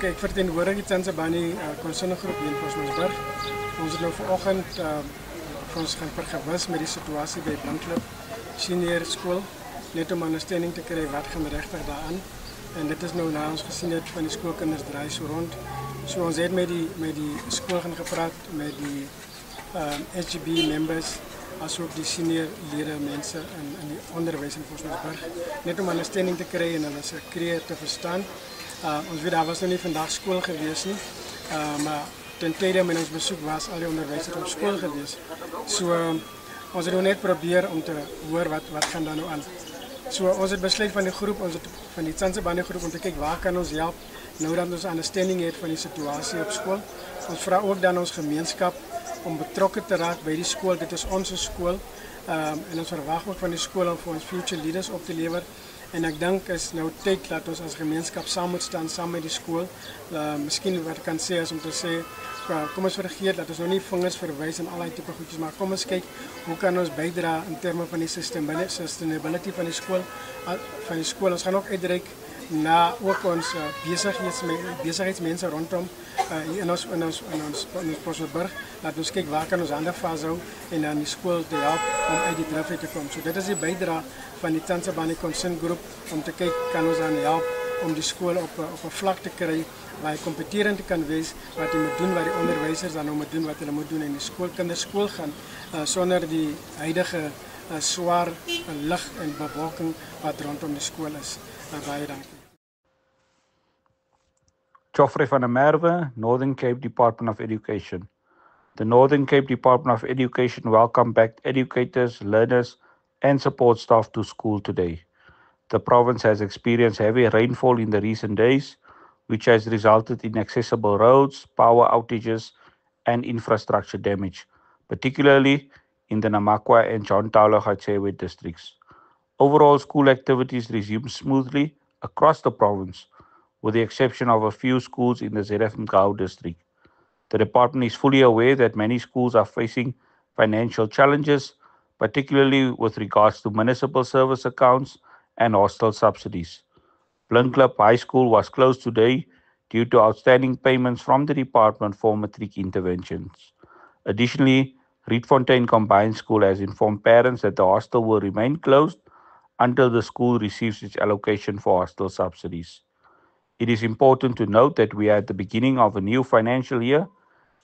Ek verteenwoordig die Tsansebani konsinegroep hier in Bosmansberg. Ons het nou vanoggend vir ons gaan vergewis met die situasie by Blinkklip Senior Skool, net om ondersteuning te kry wat gaan regtig daaraan. En dit is nou na ons gesien het van die skoolkinders draai so rond. So ons het met die skool gaan gepraat, met die SGB members, asook die senior lede mense in die onderwys in Bosmansberg, net om ondersteuning te kry en hulle se kree te verstaan. Ons weet daar was nog nie vandag skool gewees nie, maar ten tweede met ons besoek was al die onderwysers op skool gewees. So ons het nou net probeer om te hoor wat gaan daar nou aan. So ons het besluit van die groep, van die Tsansebani groep om te kyk waar kan ons help nou dat ons ondersteuning het van die situasie op skool. Ons vra ook dan ons gemeenskap om betrokke te raak by die skool. Dit is ons skool en ons verwag ook van die skool om vir ons future leaders op te lewer. En ek dink is nou tyd dat ons as gemeenskap saam moet staan, saam met die skool. Miskien wat ek kan sê is om te sê, kom ons vergeet dat ons nou nie vingers verwys en allerlei tipe goedjies, maar kom ons kyk hoe kan ons bydra in terme van die sustainability van die skool. Ons gaan ook uitreik na ook ons besigheidsmense rondom in ons Bosmansberg, dat ons kyk waar kan ons hande vashou en dan die skool te help om uit die drif uit te kom. So dit is die bydra van die Tsansebani Consin-groep om te kyk kan ons dan help om die skool op 'n vlak te kry waar hy kompeterend kan wees, wat hy moet doen, wat die onderwysers dan nou moet doen wat hulle moet doen en die skoolkinders skool gaan sonder die huidige swaar lig en bewolking wat rondom die skool is. Baie dankie. Geoffrey van der Merwe, Northern Cape Department of Education. The Northern Cape Department of Education welcomed back educators, learners, and support staff to school today. The province has experienced heavy rainfall in the recent days, which has resulted in inaccessible roads, power outages, and infrastructure damage, particularly in the Namakwa and John Taolo Gatsewe districts. Overall, school activities resumed smoothly across the province, with the exception of a few schools in the ZF Mgao district. The department is fully aware that many schools are facing financial challenges, particularly with regards to municipal service accounts and hostel subsidies. Blinkklip High School was closed today due to outstanding payments from the department for matric interventions. Additionally, Rietfontein Combined School has informed parents that the hostel will remain closed until the school receives its allocation for hostel subsidies. It is important to note that we are at the beginning of a new financial year,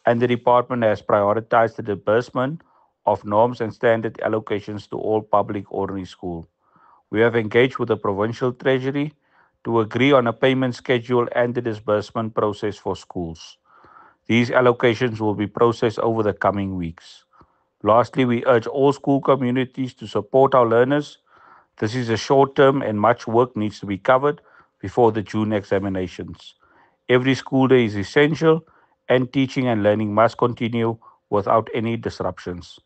and the department has prioritized the disbursement of norms and standard allocations to all public ordinary schools. We have engaged with the provincial treasury to agree on a payment schedule and the disbursement process for schools. These allocations will be processed over the coming weeks. Lastly, we urge all school communities to support our learners. This is a short term and much work needs to be covered before the June examinations. Every school day is essential and teaching and learning must continue without any disruptions.